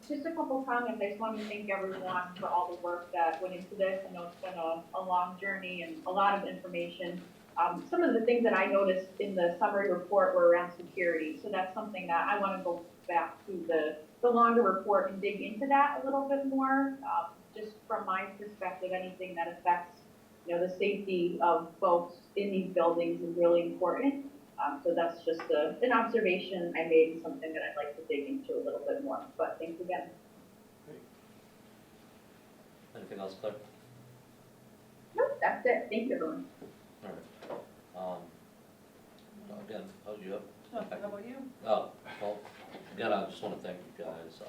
Just a couple comments. I just wanted to thank everyone for all the work that went into this. I know it's been a long journey and a lot of information. Some of the things that I noticed in the summary report were around security. So that's something that I want to go back to the longer report and dig into that a little bit more. Just from my perspective, anything that affects, the safety of folks in these buildings is really important. So that's just an observation I made and something that I'd like to dig into a little bit more. But thanks again. Anything else, Claire? Nope, that's it. Thank you, everyone. All right. Again, you up? How about you? Oh, well, again, I just want to thank you guys.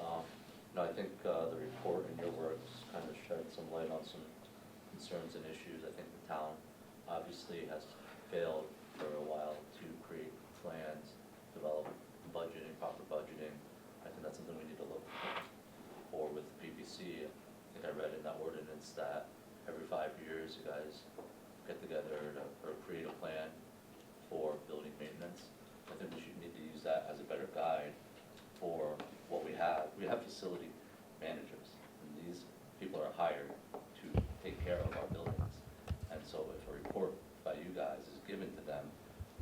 I think the report and your works kind of shed some light on some concerns and issues. I think the town obviously has failed for a while to create plans, develop budgeting, proper budgeting. I think that's something we need to look for with the PVC. I think I read in that ordinance that every 5 years you guys get together or create a plan for building maintenance. I think we should need to use that as a better guide for what we have. We have facility managers, and these people are hired to take care of our buildings. And so if a report by you guys is given to them,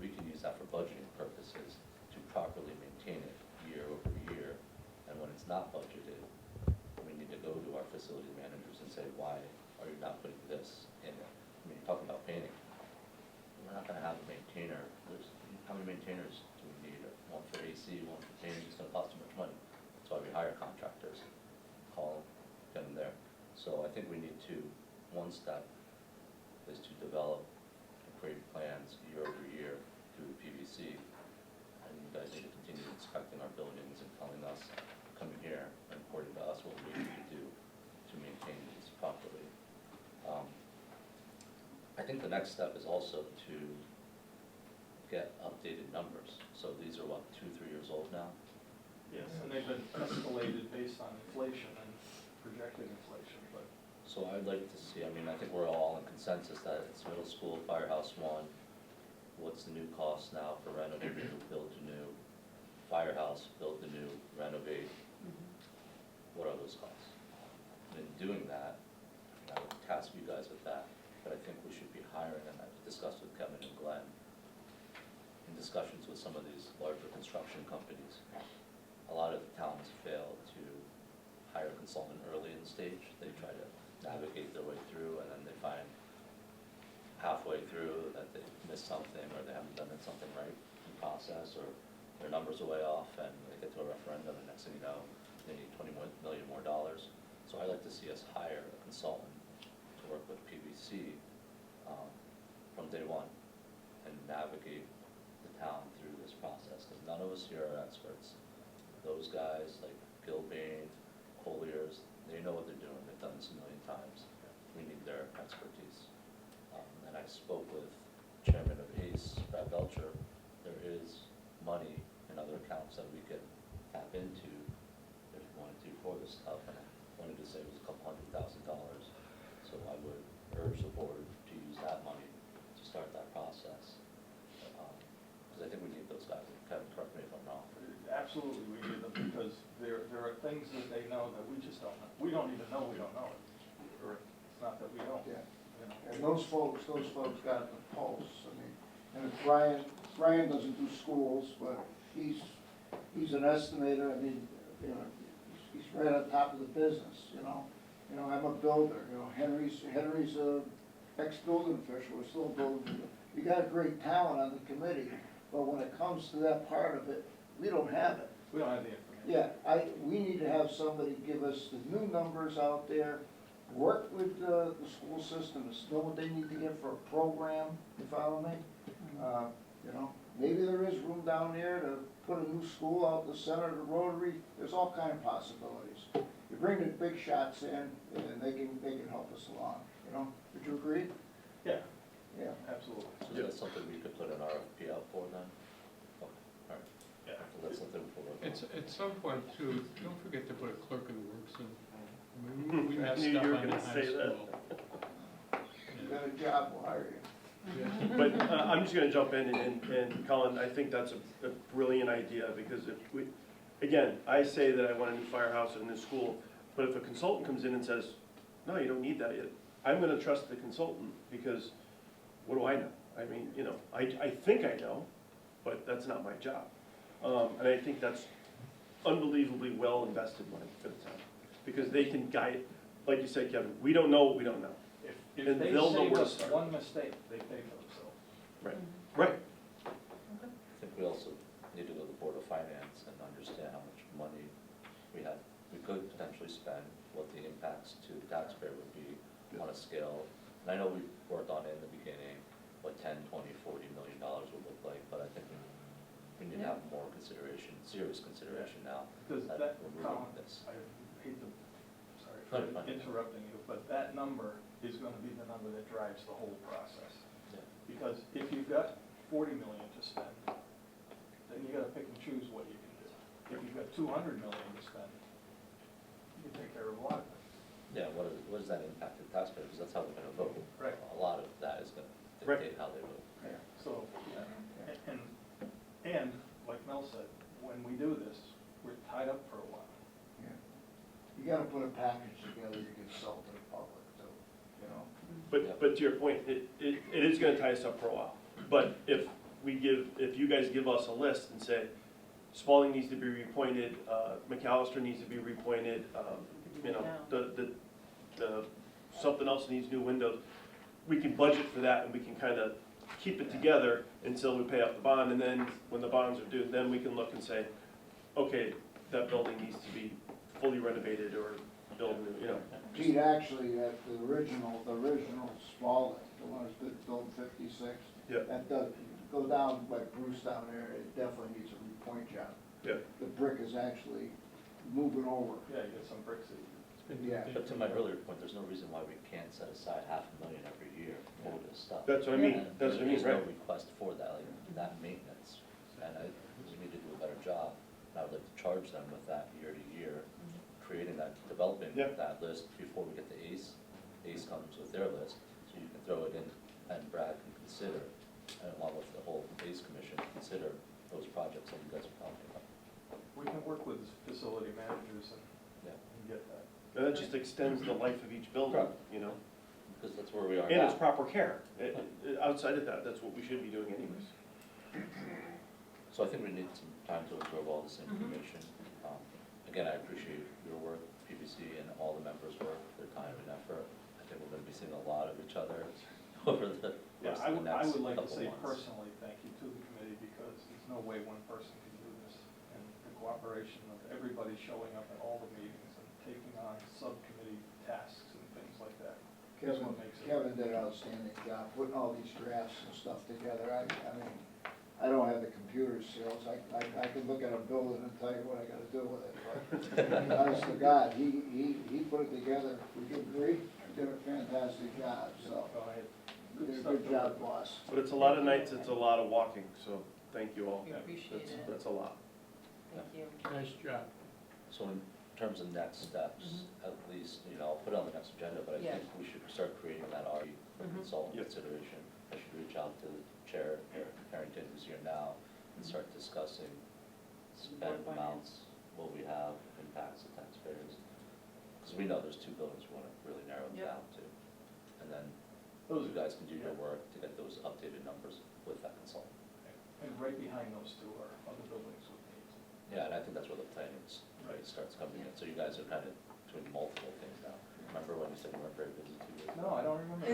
we can use that for budgeting purposes to properly maintain it year over year. And when it's not budgeted, we need to go to our facility managers and say, why are you not putting this in it? I mean, you're talking about painting. We're not gonna have a maintainer. How many maintainers do we need? One for AC, one for painting, it's gonna cost too much money. That's why we hire contractors, call them, get them there. So I think we need to, one step is to develop and create plans year over year through the PVC. And you guys need to continue inspecting our buildings and telling us, coming here and reporting to us what we need to do to maintain these properly. I think the next step is also to get updated numbers. So these are what, 2-3 years old now? Yes, and they've been escalated based on inflation and projected inflation, but So I'd like to see, I think we're all in consensus that it's middle school, Firehouse 1. What's the new cost now for renovate new, build to new? Firehouse, build to new, renovate. What are those costs? And in doing that, I would task you guys with that, but I think we should be hiring, and I've discussed with Kevin and Glenn, in discussions with some of these larger construction companies. A lot of towns fail to hire a consultant early in the stage. They try to navigate their way through, and then they find halfway through that they missed something, or they haven't done something right in the process, or their numbers are way off, and they get to a referendum, and next thing you know, they need $20 million more. So I'd like to see us hire a consultant to work with PVC from day one and navigate the town through this process, because none of us here are experts. Those guys like Gilbane, Colliers, they know what they're doing. They've done this a million times. We need their expertise. And I spoke with Chairman of ACE, Brad Belcher. There is money in other accounts that we could tap into if we wanted to for this stuff. And I wanted to say it was $200,000. So I would urge the board to use that money to start that process. Because I think we need those guys. Kevin, correct me if I'm wrong. absolutely we need them, because there are things that they know that we just don't know. We don't even know we don't know it, or it's not that we don't. Yeah. You know. And those folks got the pulse. And if Brian doesn't do schools, but he's an estimator. He's right on top of the business, I'm a builder, Henry's a ex-building official, we're still building. We got great talent on the committee, but when it comes to that part of it, we don't have it. We don't have the information. Yeah, we need to have somebody give us the new numbers out there, work with the school system, know what they need to get for a program, you follow me? Maybe there is room down there to put a new school out the center of the Rotary, there's all kind of possibilities. You bring the big shots in, and they can help us along, would you agree? Yeah, Yeah. absolutely. So that's something we could put at some point too, don't forget to put a clerk of the works in. I mean, we I messed knew up you were on the gonna high say that. school. You got a job, we'll hire you. Yeah. But I'm just gonna jump in and Colin, I think that's a brilliant idea, because if we, again, I say that I want a new firehouse and a new school, but if a consultant comes in and says, no, you don't need that yet, I'm gonna trust the consultant, because what do I know? I mean, you know, I think I know, but that's not my job. And I think that's unbelievably well invested money for the town, because they can guide, like you said, Kevin, we don't know what we don't know. If And they they'll know save where to us start. one mistake, they pay for themselves. Right, right. I think we also need to go to the Board of Finance and understand how much money we have, we could potentially spend, what the impacts to the taxpayer would be on a scale. And I know we worked on it in the beginning, what 10, 20, $40 million would look like, but I think we need to have more consideration, serious consideration now Because that that, we're Colin, moving this. I hate to, sorry No, for you're fine. interrupting you, but that number is gonna be the number that drives the whole process. Yeah. Because if you've got 40 million to spend, then you gotta pick and choose what you can do. If you've got 200 million to spend, you can take care of a lot of things. Yeah, what does that impact the taxpayer, because that's how they're gonna vote. Right. A lot of that is gonna Right. dictate how they vote. So, and like Mel said, when we do this, we're tied up for a while. Yeah. You gotta put a package together you can sell to the public too, you know? But to your point, it is gonna tie us up for a while. But if you guys give us a list and say, Spalding needs to be reappointed, McAllister needs to be reappointed, you know, something else needs new windows, we can budget for that and we can kind of keep it together until we pay off the bond, and then when the bonds are due, then we can look and say, okay, that building needs to be fully renovated or built new, you know. Pete, actually, at the original Spalding, the one that's built in '56. Yeah. That does, go down like Bruce down there, it definitely needs a repoint job. Yeah. The brick is actually moving over. Yeah, you get some bricks that It's been Yeah. But to my earlier point, there's no reason why we can't set aside $500,000 every year for this stuff. That's what I mean, And that's what I mean, There's right? no request for that, like, that maintenance, and I just need to do a better job. And I would like to charge them with that year to year, creating that, developing Yeah. that list before we get to ACE. ACE comes with their list, so you can throw it in, and Brad can consider, and along with the whole ACE commission, consider those projects that you guys are talking about. we can work with facility managers Yeah. and get that. And that just extends the life of each building, you know? Because that's where we are And now. it's proper care. Outside of that, that's what we should be doing anyways. So I think we need some time to absorb all this information. Again, I appreciate your work, PBC, and all the members' work, their time and effort. I think we're gonna be seeing a lot of each other over the Yeah, rest I of the would, I next would like to couple say months. personally, thank you to the committee, because there's no way one person can do this. And the cooperation of everybody showing up at all the meetings and taking on subcommittee tasks and things like that. is what makes it. Kevin did an outstanding job putting all these drafts and stuff together. I mean, I don't have the computer skills. I can look at a building and tell you what I gotta do with it, but honest to God, he put it together. Would you agree? Did a fantastic job, so, Go ahead. did a good job, boss. But it's a lot of nights, it's a lot of walking, so thank you all. We appreciate it. That's a lot. Thank you. Nice job. So in terms of next steps, at least, you know, I'll put it on the next agenda, but I Yeah. think we should start creating that RE for consultant Yep. consideration. I should reach out to the chair, Eric Harrington, who's here now, and start discussing spend Board amounts, what we have, impacts to taxpayers. Because we know there's two buildings we want to really narrow them Yep. down to. And then Those you guys can do your work to get those updated numbers with that consultant. And right behind those two are other buildings with needs. Yeah, and I think that's where the planning Right. starts coming in. So you guys are kind of doing multiple things now. Remember when you said you weren't very busy 2 years ago? No, I don't remember.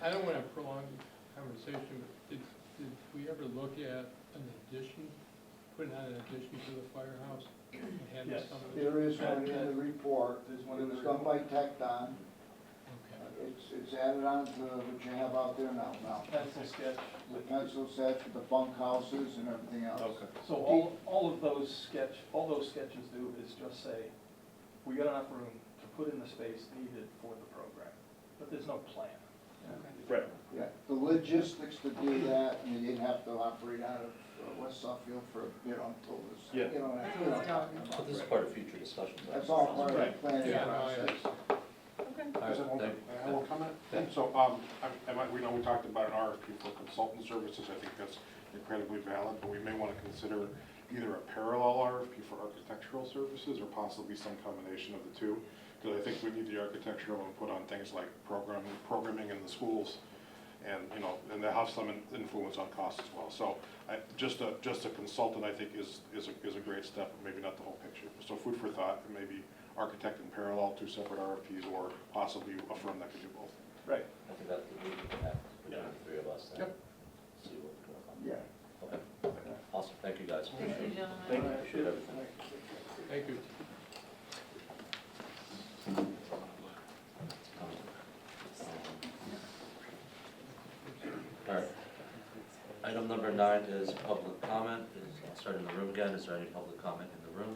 I don't want to prolong the conversation, but did we ever look at an addition, putting on an addition to the firehouse? And have Yes. some of the- There is one in the report. There's one It in the was done by Tech Don. Okay. It's added on to what you have out there now, Pencil sketch The with. pencil sets with the bunk houses and everything else. Okay. So all of those sketches do is just say, we got enough room to put in the space needed for the program, but there's no plan. Right. Yeah, the logistics to do that, and you'd have to operate out of West Suffield for, until this, Yeah. that's what I'm talking But about. this is part of future discussions. right? That's all part of the Right. planning Yeah, no, I process. Okay. All right, thank- I have one comment. Yeah. So, we know we talked about an RFP for consultant services, I think that's incredibly valid, but we may want to consider either a parallel RFP for architectural services or possibly some combination of the two. Because I think we need the architectural input on things like programming in the schools, and, and they have some influence on cost as well. So, just a consultant, I think, is a great step, but maybe not the whole picture. So food for thought, and maybe architect in parallel, 2 separate RFPs, or possibly a firm that could do both. Right. I think that's what we can have between the three of us then. Yep. See what we can work on. Yeah. Okay, awesome, thank you guys. Thank you, gentlemen. Thank you. Appreciate everything. Thank you. All right. Item number 9 is public comment. I'll start in the room again. Is there any public comment in the room?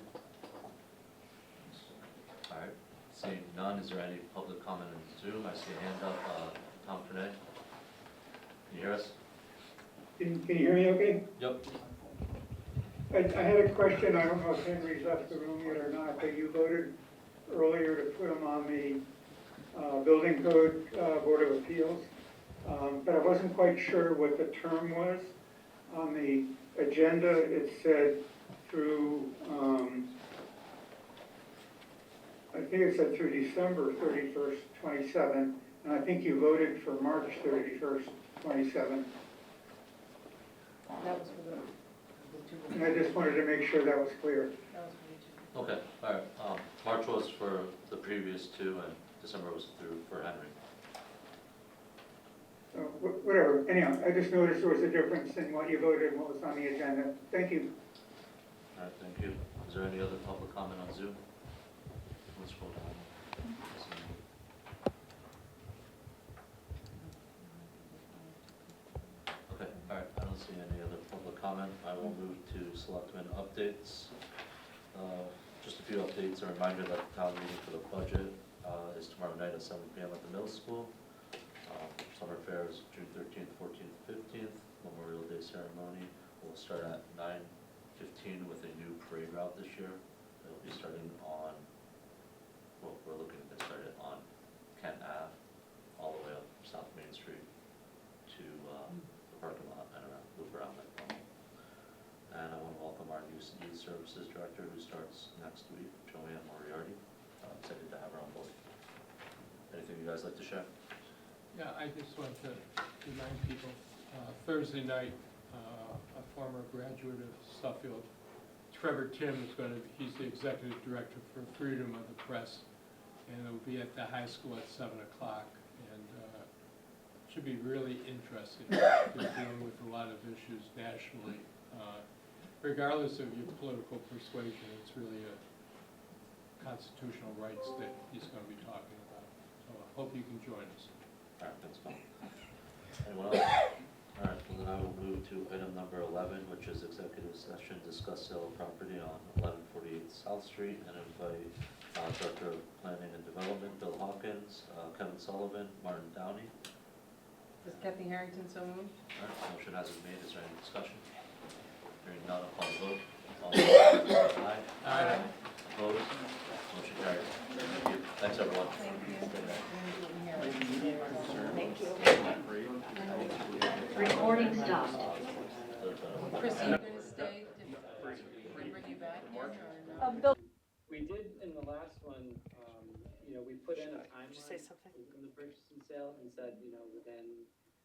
All right, seeing none, is there any public comment on Zoom? I see a hand up, Tom Frenay. Can you hear us? Can you hear me okay? Yep. I had a question, I don't know if Henry's left the room yet or not, but you voted earlier to put him on the Building Code Board of Appeals, but I wasn't quite sure what the term was. On the agenda, it said through, I think it said through December 31st, 27, and I think you voted for March 31st, 27. That was for the two. And I just wanted to make sure that was clear. That was for the two. Okay, all right. March was for the previous 2, and December was for Henry. So, whatever, anyhow, I just noticed there was a difference in what you voted and what was on the agenda. Thank you. All right, thank you. Is there any other public comment on Zoom? Let's scroll down. Okay, all right, I don't see any other public comment. I will move to selectmen updates. Just a few updates, a reminder that the town meeting for the budget is tomorrow night at 7 p.m. at the middle school. Summer fair is June 13th, 14th, 15th. Memorial Day ceremony will start at 9:15 with a new parade route this year. It'll be starting on, well, we're looking to start it on Kent Ave, all the way up South Main Street to the parking lot and around, loop around that tunnel. And I want to welcome our new youth services director who starts next week, Joanne Moriarty. Excited to have her on board. Anything you guys like to share? Yeah, I just want to remind people, Thursday night, a former graduate of Suffield, Trevor Tim is he's the executive director for Freedom of the Press, and it'll be at the high school at 7 o'clock, and should be really interesting. They're dealing with a lot of issues nationally. Regardless of your political persuasion, it's really a constitutional rights that he's going to be talking about. So I hope you can join us. All right, thanks, Tom. Anyone else? All right, well then I will move to item number 11, which is executive session, discuss sale of property on 1148 South Street, and invite Director of Planning and Development, Bill Hawkins, Kevin Sullivan, Martin Downey. Is Kathy Harrington so moved? All right, motion has been made. Is there any discussion? Hearing none, I'll call the vote. All in favor, say aye. Aye. Opposed? Motion carries. Thank you. Thanks, everyone. Thank you. Recording stopped. Chris, are you gonna stay? Did we bring you back in or no? We did in the last one, we put in a timeline. Just say something. In the purchase and sale and said, within,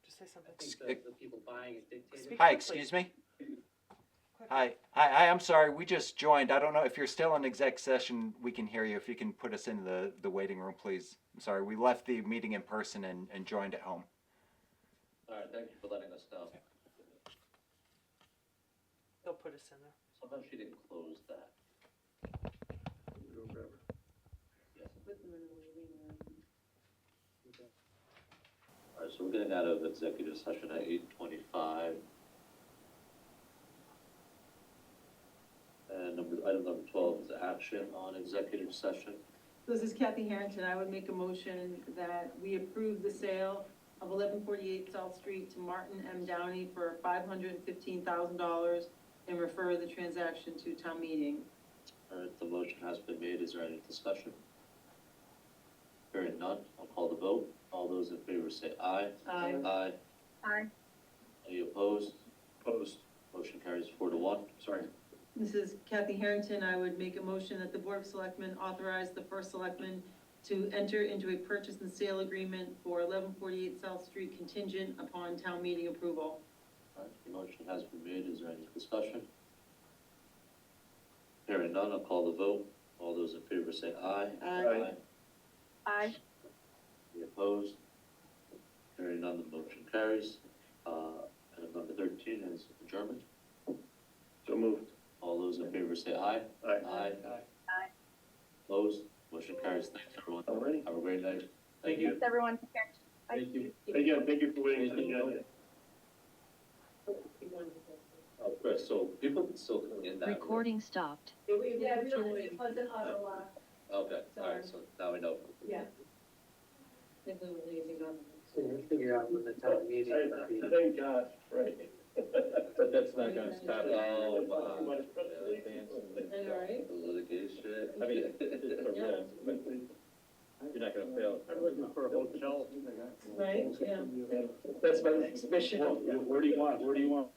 Just say I something. think the people buying it dictated. Speak Hi, quickly. excuse me? Hi, I'm sorry, we just joined. I don't know if you're still in exec session, we can hear you. If you can put us in the waiting room, please. I'm sorry, we left the meeting in person and joined at home. All right, thank you for letting us know. They'll put us in there. Somehow she didn't close that. Yes. Put them in the waiting room. All right, so we're getting out of executive session at 8:25. And item number 12 is action on executive session. This is Kathy Harrington. I would make a motion that we approve the sale of 1148 South Street to Martin M. Downey for $515,000 and refer the transaction to town meeting. All right, the motion has been made. Is there any discussion? Hearing none, I'll call the vote. All those in favor say aye. Aye. Aye. Aye. Any opposed? Opposed. Motion carries 4-1. Sorry. This is Kathy Harrington. I would make a motion that the Board of Selectmen authorize the first selectman to enter into a purchase and sale agreement for 1148 South Street contingent upon town meeting approval. All right, the motion has been made. Is there any discussion? Hearing none, I'll call the vote. All those in favor say aye. Aye. Aye. Any opposed? Hearing none, the motion carries. Item number 13 is adjournment. So moved. All those in favor say aye. Aye. Aye. Aye. Opposed? Motion carries. Thanks, everyone. Alrighty. Have a great night. Thank you. Thanks, everyone. Take care. Bye. Thank you. Again, thank you for waiting for the agenda. Oh, Chris, so people can still come in that room. Recording stopped. Yeah, it wasn't auto, Okay, all right, so now we know. yeah. If we were leaving on. So we'll figure out when the town meeting will be. Thank God, right. But that's not gonna stop. Oh, wow. All right. The litigation. I mean, it's a risk, but you're not gonna fail. I'm looking for a hotel. Right, yeah. That's my next mission. Where do you want?